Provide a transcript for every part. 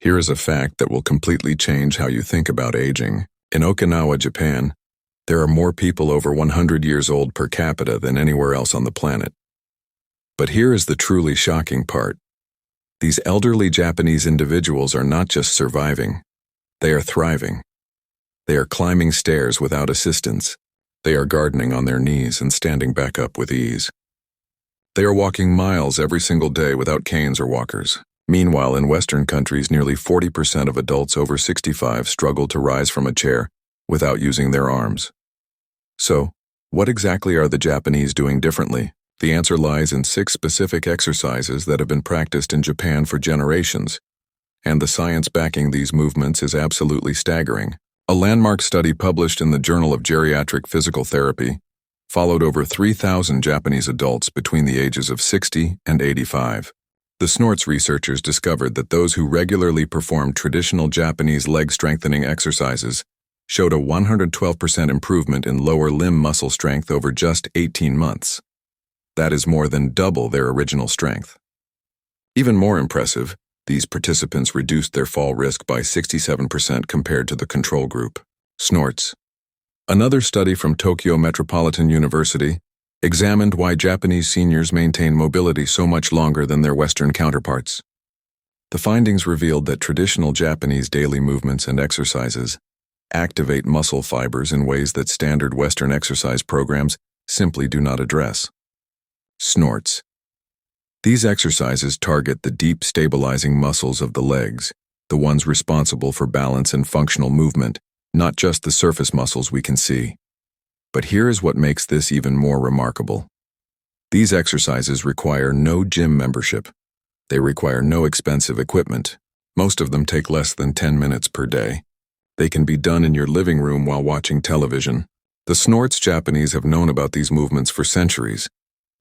Here is a fact that will completely change how you think about aging. In Okinawa, Japan, there are more people over 100 years old per capita than anywhere else on the planet. But here is the truly shocking part. These elderly Japanese individuals are not just surviving, they are thriving. They are climbing stairs without assistance. They are gardening on their knees and standing back up with ease. They are walking miles every single day without canes or walkers. Meanwhile, in Western countries, nearly 40% of adults over 65 struggle to rise from a chair without using their arms. So, what exactly are the Japanese doing differently? The answer lies in 6 specific exercises that have been practiced in Japan for generations, and the science backing these movements is absolutely staggering. A landmark study published in the Journal of Geriatric Physical Therapy followed over 3,000 Japanese adults between the ages of 60 and 85. The SNORTS researchers discovered that those who regularly performed traditional Japanese leg strengthening exercises showed a 112% improvement in lower limb muscle strength over just 18 months. That is more than double their original strength. Even more impressive, these participants reduced their fall risk by 67% compared to the control group. SNORTS. Another study from Tokyo Metropolitan University examined why Japanese seniors maintain mobility so much longer than their Western counterparts. The findings revealed that traditional Japanese daily movements and exercises activate muscle fibers in ways that standard Western exercise programs simply do not address. SNORTS. These exercises target the deep stabilizing muscles of the legs, the ones responsible for balance and functional movement, not just the surface muscles we can see. But here is what makes this even more remarkable. These exercises require no gym membership. They require no expensive equipment. Most of them take less than 10 minutes per day. They can be done in your living room while watching television. The SNORTS Japanese have known about these movements for centuries,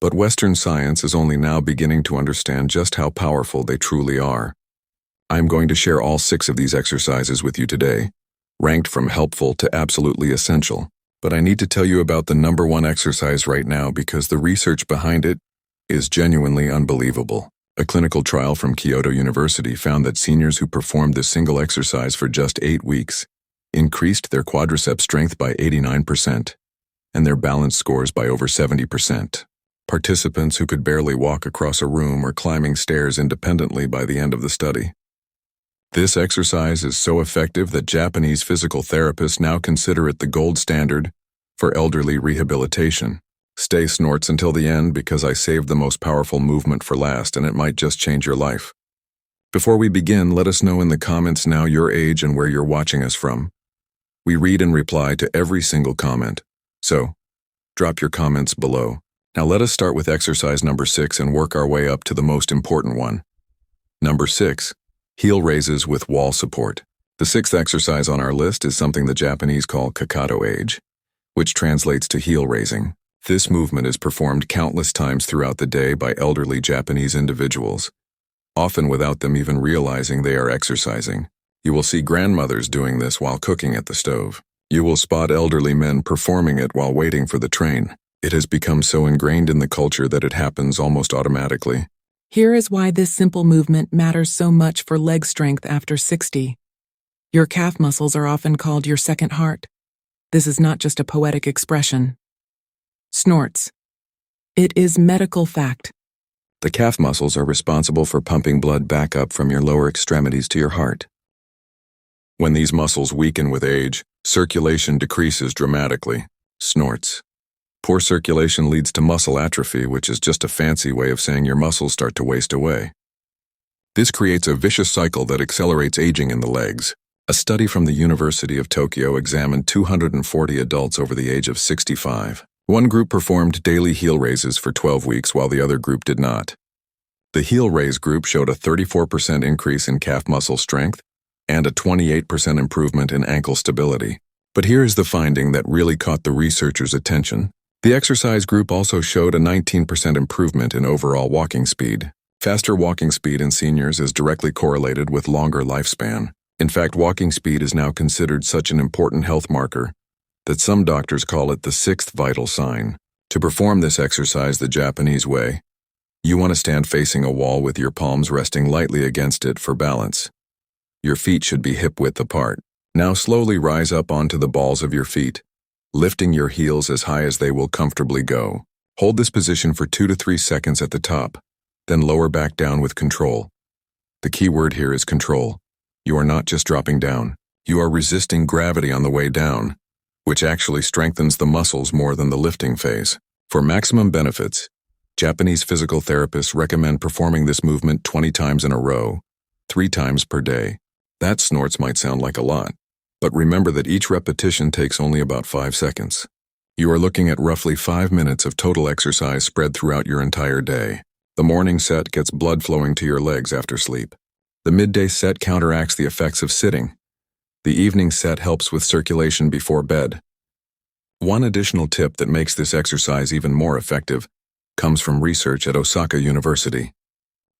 but Western science is only now beginning to understand just how powerful they truly are. I'm going to share all 6 of these exercises with you today, ranked from helpful to absolutely essential. But I need to tell you about the number 1 exercise right now because the research behind it is genuinely unbelievable. A clinical trial from Kyoto University found that seniors who performed this single exercise for just 8 weeks increased their quadricep strength by 89% and their balance scores by over 70%. Participants who could barely walk across a room were climbing stairs independently by the end of the study. This exercise is so effective that Japanese physical therapists now consider it the gold standard for elderly rehabilitation. Stay SNORTS until the end because I saved the most powerful movement for last and it might just change your life. Before we begin, let us know in the comments now your age and where you're watching us from. We read and reply to every single comment, so drop your comments below. Now let us start with exercise number 6 and work our way up to the most important one. Number 6. Heel raises with wall support. The 6th exercise on our list is something the Japanese call kakato age, which translates to heel raising. This movement is performed countless times throughout the day by elderly Japanese individuals, often without them even realizing they are exercising. You will see grandmothers doing this while cooking at the stove. You will spot elderly men performing it while waiting for the train. It has become so ingrained in the culture that it happens almost automatically. Here is why this simple movement matters so much for leg strength after 60. Your calf muscles are often called your second heart. This is not just a poetic expression. SNORTS. It is medical fact. The calf muscles are responsible for pumping blood back up from your lower extremities to your heart. When these muscles weaken with age, circulation decreases dramatically. SNORTS. Poor circulation leads to muscle atrophy, which is just a fancy way of saying your muscles start to waste away. This creates a vicious cycle that accelerates aging in the legs. A study from the University of Tokyo examined 240 adults over the age of 65. One group performed daily heel raises for 12 weeks while the other group did not. The heel raise group showed a 34% increase in calf muscle strength and a 28% improvement in ankle stability. But here is the finding that really caught the researchers' attention. The exercise group also showed a 19% improvement in overall walking speed. Faster walking speed in seniors is directly correlated with longer lifespan. In fact, walking speed is now considered such an important health marker that some doctors call it the 6th vital sign. To perform this exercise the Japanese way, you want to stand facing a wall with your palms resting lightly against it for balance. Your feet should be hip-width apart. Now slowly rise up onto the balls of your feet, lifting your heels as high as they will comfortably go. Hold this position for 2 to 3 seconds at the top, then lower back down with control. The key word here is control. You are not just dropping down. You are resisting gravity on the way down, which actually strengthens the muscles more than the lifting phase. For maximum benefits, Japanese physical therapists recommend performing this movement 20 times in a row, 3 times per day. That snorts might sound like a lot, but remember that each repetition takes only about 5 seconds. You are looking at roughly 5 minutes of total exercise spread throughout your entire day. The morning set gets blood flowing to your legs after sleep. The midday set counteracts the effects of sitting. The evening set helps with circulation before bed. One additional tip that makes this exercise even more effective comes from research at Osaka University.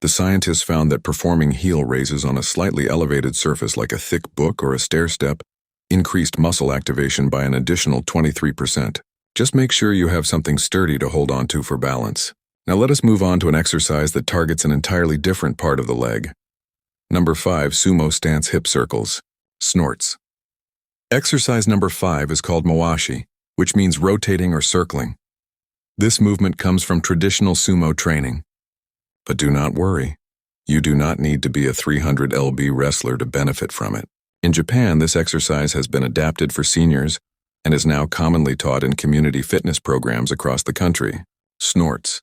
The scientists found that performing heel raises on a slightly elevated surface like a thick book or a stair step increased muscle activation by an additional 23%. Just make sure you have something sturdy to hold on to for balance. Now let us move on to an exercise that targets an entirely different part of the leg. Number 5, sumo stance hip circles. Snorts. Exercise number 5 is called mawashi, which means rotating or circling. This movement comes from traditional sumo training. But do not worry. You do not need to be a 300 lb wrestler to benefit from it. In Japan, this exercise has been adapted for seniors and is now commonly taught in community fitness programs across the country. Snorts.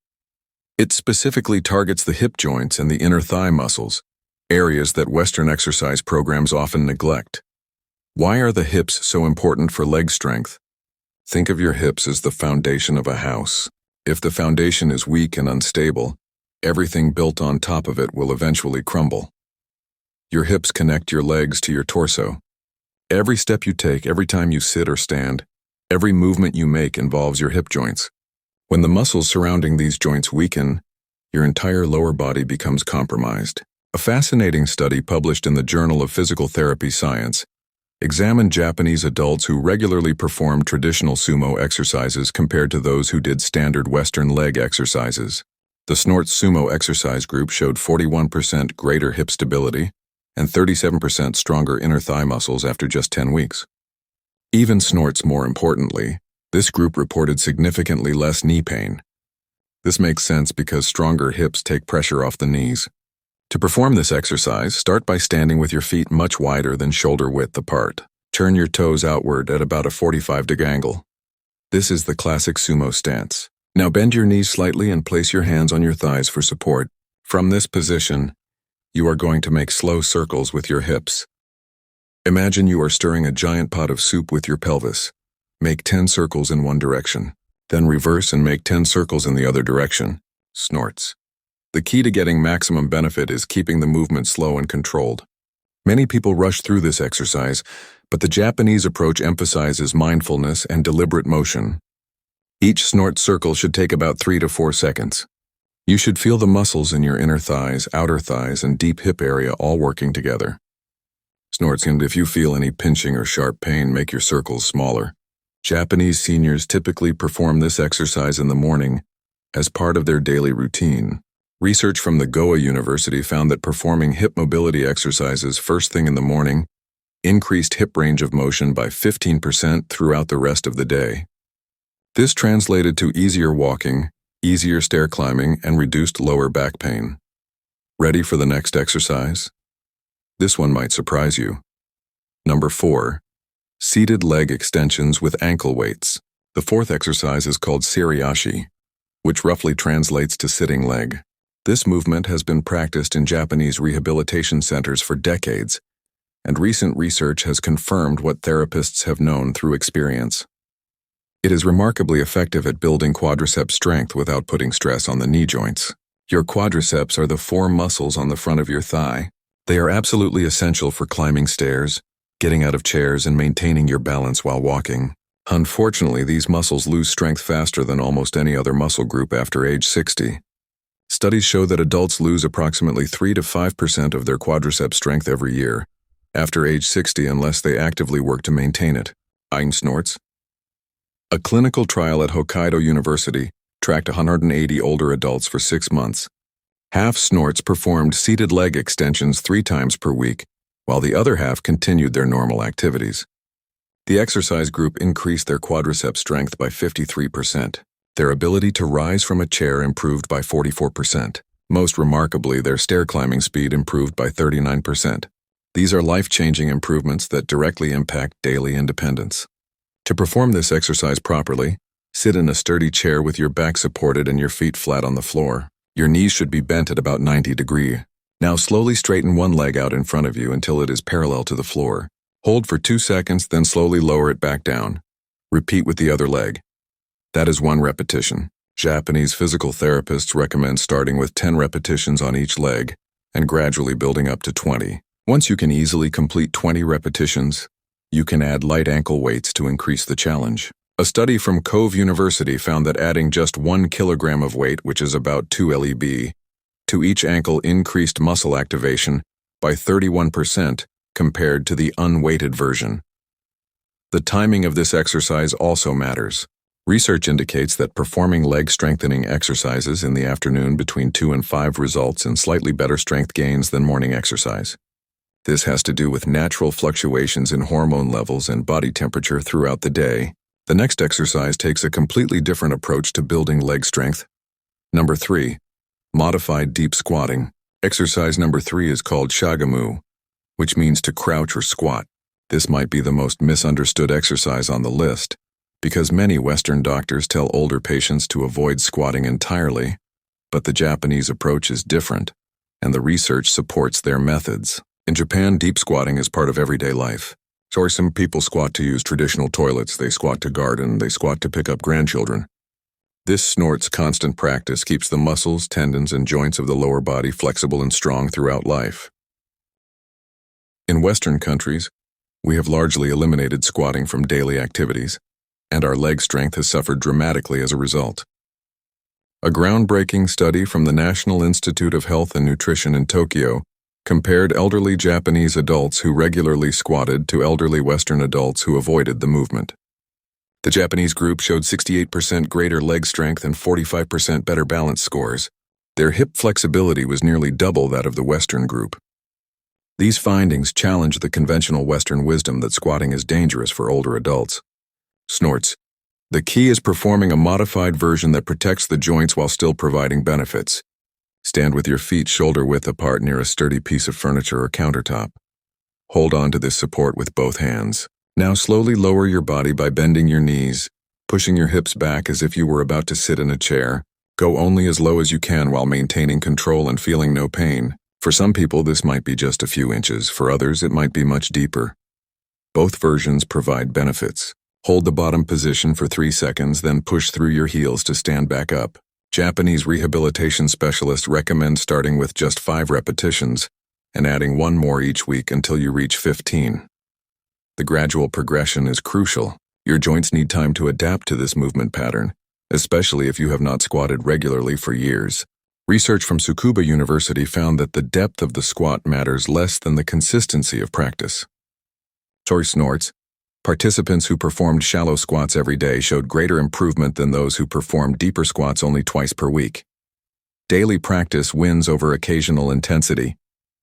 It specifically targets the hip joints and the inner thigh muscles, areas that Western exercise programs often neglect. Why are the hips so important for leg strength? Think of your hips as the foundation of a house. If the foundation is weak and unstable, everything built on top of it will eventually crumble. Your hips connect your legs to your torso. Every step you take, every time you sit or stand, every movement you make involves your hip joints. When the muscles surrounding these joints weaken, your entire lower body becomes compromised. A fascinating study published in the Journal of Physical Therapy Science examined Japanese adults who regularly performed traditional sumo exercises compared to those who did standard Western leg exercises. The Snorts Sumo exercise group showed 41% greater hip stability and 37% stronger inner thigh muscles after just 10 weeks. Even Snorts, more importantly, this group reported significantly less knee pain. This makes sense because stronger hips take pressure off the knees. To perform this exercise, start by standing with your feet much wider than shoulder width apart. Turn your toes outward at about a 45-degree angle. This is the classic sumo stance. Now bend your knees slightly and place your hands on your thighs for support. From this position, you are going to make slow circles with your hips. Imagine you are stirring a giant pot of soup with your pelvis. Make 10 circles in one direction, then reverse and make 10 circles in the other direction. Snorts. The key to getting maximum benefit is keeping the movement slow and controlled. Many people rush through this exercise, but the Japanese approach emphasizes mindfulness and deliberate motion. Each snort circle should take about 3 to 4 seconds. You should feel the muscles in your inner thighs, outer thighs, and deep hip area all working together. Snorts, and if you feel any pinching or sharp pain, make your circles smaller. Japanese seniors typically perform this exercise in the morning as part of their daily routine. Research from the Goa University found that performing hip mobility exercises first thing in the morning increased hip range of motion by 15% throughout the rest of the day. This translated to easier walking, easier stair climbing, and reduced lower back pain. Ready for the next exercise? This one might surprise you. Number 4. Seated leg extensions with ankle weights. The fourth exercise is called Seriashi, which roughly translates to sitting leg. This movement has been practiced in Japanese rehabilitation centers for decades, and recent research has confirmed what therapists have known through experience. It is remarkably effective at building quadricep strength without putting stress on the knee joints. Your quadriceps are the 4 muscles on the front of your thigh. They are absolutely essential for climbing stairs, getting out of chairs, and maintaining your balance while walking. Unfortunately, these muscles lose strength faster than almost any other muscle group after age 60. Studies show that adults lose approximately 3 to 5% of their quadricep strength every year after age 60 unless they actively work to maintain it. Snorts. A clinical trial at Hokkaido University tracked 180 older adults for 6 months. Half snorts performed seated leg extensions 3 times per week, while the other half continued their normal activities. The exercise group increased their quadricep strength by 53%. Their ability to rise from a chair improved by 44%. Most remarkably, their stair climbing speed improved by 39%. These are life-changing improvements that directly impact daily independence. To perform this exercise properly, sit in a sturdy chair with your back supported and your feet flat on the floor. Your knees should be bent at about 90 degrees. Now slowly straighten one leg out in front of you until it is parallel to the floor. Hold for 2 seconds, then slowly lower it back down. Repeat with the other leg. That is 1 repetition. Japanese physical therapists recommend starting with 10 repetitions on each leg and gradually building up to 20. Once you can easily complete 20 repetitions, you can add light ankle weights to increase the challenge. A study from Cove University found that adding just 1 kilogram of weight, which is about 2 lb, to each ankle increased muscle activation by 31% compared to the unweighted version. The timing of this exercise also matters. Research indicates that performing leg strengthening exercises in the afternoon between 2 and 5 results in slightly better strength gains than morning exercise. This has to do with natural fluctuations in hormone levels and body temperature throughout the day. The next exercise takes a completely different approach to building leg strength. Number 3. Modified deep squatting. Exercise number 3 is called shagamu, which means to crouch or squat. This might be the most misunderstood exercise on the list, because many Western doctors tell older patients to avoid squatting entirely, but the Japanese approach is different, and the research supports their methods. In Japan, deep squatting is part of everyday life. So some people squat to use traditional toilets, they squat to garden, they squat to pick up grandchildren. This snort's constant practice keeps the muscles, tendons, and joints of the lower body flexible and strong throughout life. In Western countries, we have largely eliminated squatting from daily activities, and our leg strength has suffered dramatically as a result. A groundbreaking study from the National Institute of Health and Nutrition in Tokyo compared elderly Japanese adults who regularly squatted to elderly Western adults who avoided the movement. The Japanese group showed 68% greater leg strength and 45% better balance scores. Their hip flexibility was nearly double that of the Western group. These findings challenge the conventional Western wisdom that squatting is dangerous for older adults. Snorts. The key is performing a modified version that protects the joints while still providing benefits. Stand with your feet shoulder-width apart near a sturdy piece of furniture or countertop. Hold on to this support with both hands. Now slowly lower your body by bending your knees, pushing your hips back as if you were about to sit in a chair. Go only as low as you can while maintaining control and feeling no pain. For some people, this might be just a few inches. For others, it might be much deeper. Both versions provide benefits. Hold the bottom position for 3 seconds, then push through your heels to stand back up. Japanese rehabilitation specialists recommend starting with just 5 repetitions and adding 1 more each week until you reach 15. The gradual progression is crucial. Your joints need time to adapt to this movement pattern, especially if you have not squatted regularly for years. Research from Tsukuba University found that the depth of the squat matters less than the consistency of practice. Snorts. Participants who performed shallow squats every day showed greater improvement than those who performed deeper squats only twice per week. Daily practice wins over occasional intensity.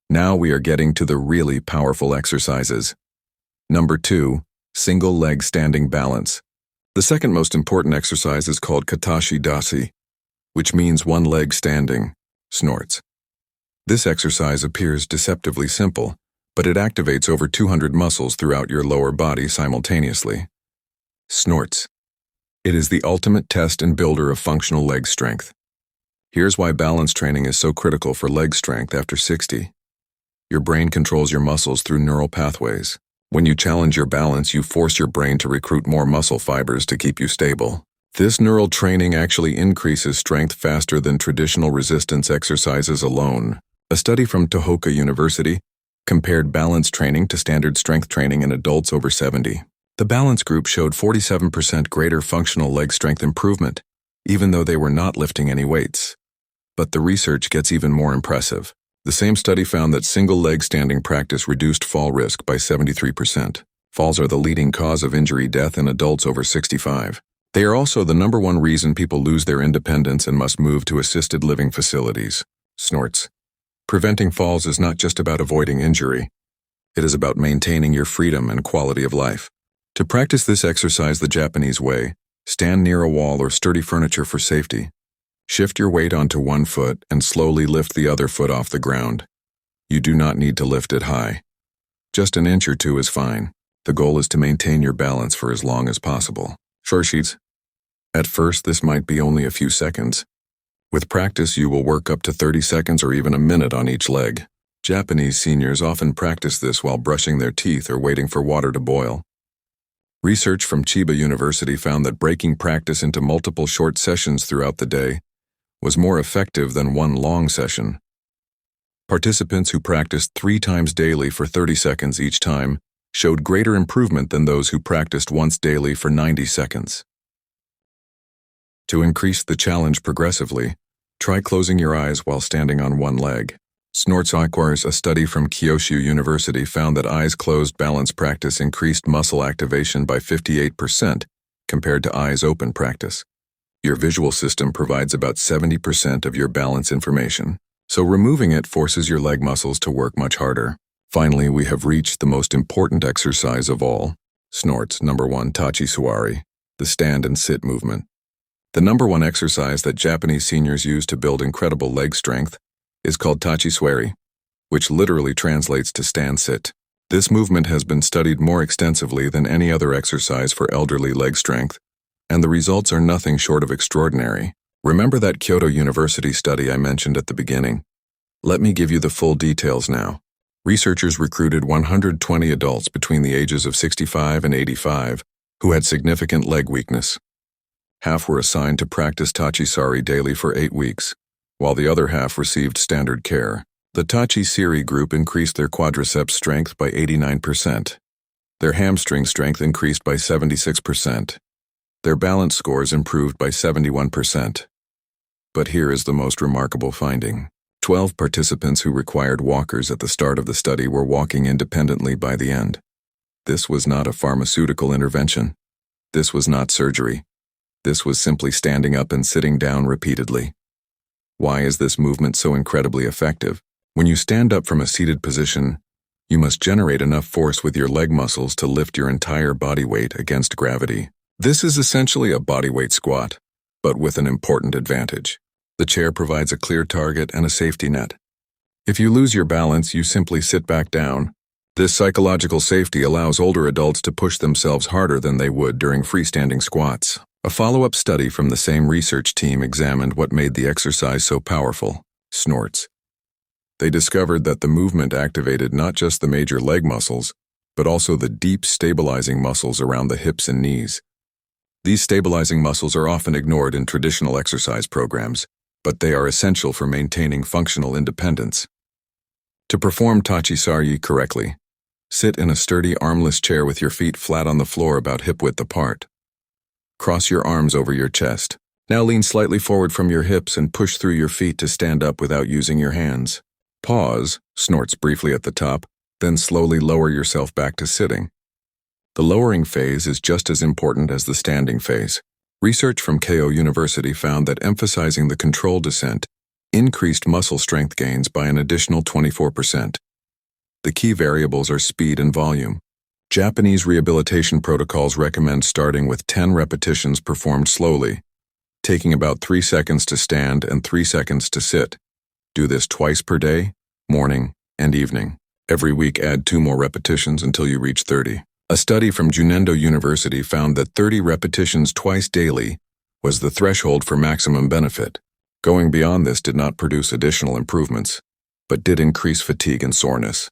Now we are getting to the really powerful exercises. Number 2, single leg standing balance. The second most important exercise is called katashi dasi, which means one leg standing. Snorts. This exercise appears deceptively simple, but it activates over 200 muscles throughout your lower body simultaneously. Snorts. It is the ultimate test and builder of functional leg strength. Here's why balance training is so critical for leg strength after 60. Your brain controls your muscles through neural pathways. When you challenge your balance, you force your brain to recruit more muscle fibers to keep you stable. This neural training actually increases strength faster than traditional resistance exercises alone. A study from Tohoku University compared balance training to standard strength training in adults over 70. The balance group showed 47% greater functional leg strength improvement, even though they were not lifting any weights. But the research gets even more impressive. The same study found that single leg standing practice reduced fall risk by 73%. Falls are the leading cause of injury death in adults over 65. They are also the #1 reason people lose their independence and must move to assisted living facilities. Snorts. Preventing falls is not just about avoiding injury. It is about maintaining your freedom and quality of life. To practice this exercise the Japanese way, stand near a wall or sturdy furniture for safety. Shift your weight onto one foot and slowly lift the other foot off the ground. You do not need to lift it high. Just an inch or two is fine. The goal is to maintain your balance for as long as possible. Short sheets. At first, this might be only a few seconds. With practice, you will work up to 30 seconds or even a minute on each leg. Japanese seniors often practice this while brushing their teeth or waiting for water to boil. Research from Chiba University found that breaking practice into multiple short sessions throughout the day was more effective than one long session. Participants who practiced 3 times daily for 30 seconds each time showed greater improvement than those who practiced once daily for 90 seconds. To increase the challenge progressively, try closing your eyes while standing on one leg. A study from Kyushu University found that eyes closed balance practice increased muscle activation by 58% compared to eyes open practice. Your visual system provides about 70% of your balance information, so removing it forces your leg muscles to work much harder. Finally, we have reached the most important exercise of all. Number 1, Tachi Suari, the stand and sit movement. The number one exercise that Japanese seniors use to build incredible leg strength is called Tachi Suari, which literally translates to stand-sit. This movement has been studied more extensively than any other exercise for elderly leg strength, and the results are nothing short of extraordinary. Remember that Kyoto University study I mentioned at the beginning? Let me give you the full details now. Researchers recruited 120 adults between the ages of 65 and 85 who had significant leg weakness. Half were assigned to practice Tachi Sari daily for 8 weeks, while the other half received standard care. The Tachi Sari group increased their quadriceps strength by 89%. Their hamstring strength increased by 76%. Their balance scores improved by 71%. But here is the most remarkable finding. 12 participants who required walkers at the start of the study were walking independently by the end. This was not a pharmaceutical intervention. This was not surgery. This was simply standing up and sitting down repeatedly. Why is this movement so incredibly effective? When you stand up from a seated position, you must generate enough force with your leg muscles to lift your entire body weight against gravity. This is essentially a bodyweight squat, but with an important advantage. The chair provides a clear target and a safety net. If you lose your balance, you simply sit back down. This psychological safety allows older adults to push themselves harder than they would during freestanding squats. A follow-up study from the same research team examined what made the exercise so powerful: snorts. They discovered that the movement activated not just the major leg muscles, but also the deep stabilizing muscles around the hips and knees. These stabilizing muscles are often ignored in traditional exercise programs, but they are essential for maintaining functional independence. To perform Tachi Sari correctly, sit in a sturdy armless chair with your feet flat on the floor about hip-width apart. Cross your arms over your chest. Now lean slightly forward from your hips and push through your feet to stand up without using your hands. Pause, snorts briefly at the top, then slowly lower yourself back to sitting. The lowering phase is just as important as the standing phase. Research from Keio University found that emphasizing the controlled descent increased muscle strength gains by an additional 24%. The key variables are speed and volume. Japanese rehabilitation protocols recommend starting with 10 repetitions performed slowly, taking about 3 seconds to stand and 3 seconds to sit. Do this twice per day, morning and evening. Every week add 2 more repetitions until you reach 30. A study from Junendo University found that 30 repetitions twice daily was the threshold for maximum benefit. Going beyond this did not produce additional improvements, but did increase fatigue and soreness.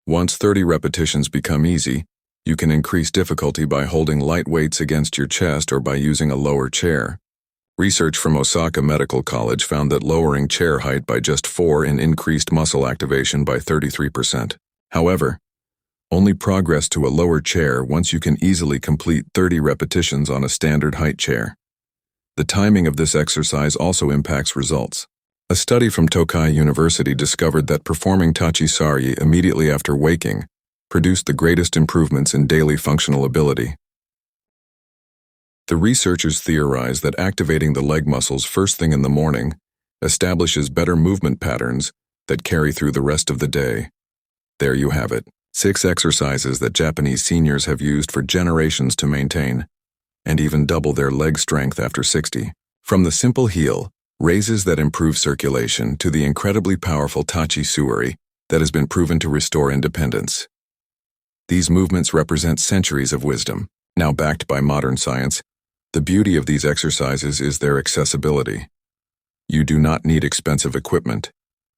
Once 30 repetitions become easy, you can increase difficulty by holding light weights against your chest or by using a lower chair. Research from Osaka Medical College found that lowering chair height by just 4 increased muscle activation by 33%. However, only progress to a lower chair once you can easily complete 30 repetitions on a standard height chair. The timing of this exercise also impacts results. A study from Tokai University discovered that performing Tachi Sari immediately after waking produced the greatest improvements in daily functional ability. The researchers theorized that activating the leg muscles first thing in the morning establishes better movement patterns that carry through the rest of the day. There you have it. 6 exercises that Japanese seniors have used for generations to maintain and even double their leg strength after 60. From the simple heel raises that improve circulation to the incredibly powerful tachi suari that has been proven to restore independence. These movements represent centuries of wisdom, now backed by modern science. The beauty of these exercises is their accessibility. You do not need expensive equipment.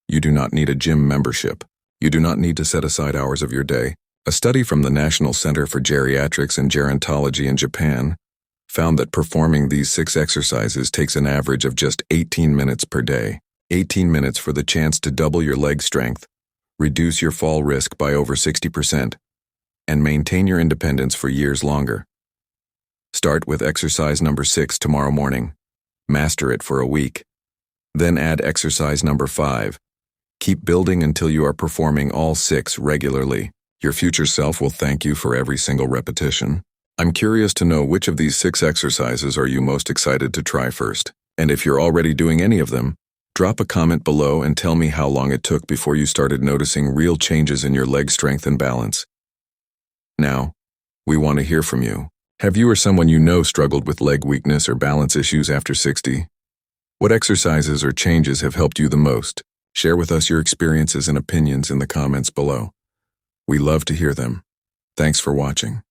You do not need a gym membership. You do not need to set aside hours of your day. A study from the National Center for Geriatrics and Gerontology in Japan found that performing these 6 exercises takes an average of just 18 minutes per day. 18 minutes for the chance to double your leg strength, reduce your fall risk by over 60%, and maintain your independence for years longer. Start with exercise number 6 tomorrow morning. Master it for a week. Then add exercise number 5. Keep building until you are performing all 6 regularly. Your future self will thank you for every single repetition. I'm curious to know which of these 6 exercises are you most excited to try first. And if you're already doing any of them, drop a comment below and tell me how long it took before you started noticing real changes in your leg strength and balance. Now, we want to hear from you. Have you or someone you know struggled with leg weakness or balance issues after 60? What exercises or changes have helped you the most? Share with us your experiences and opinions in the comments below. We love to hear them. Thanks for watching.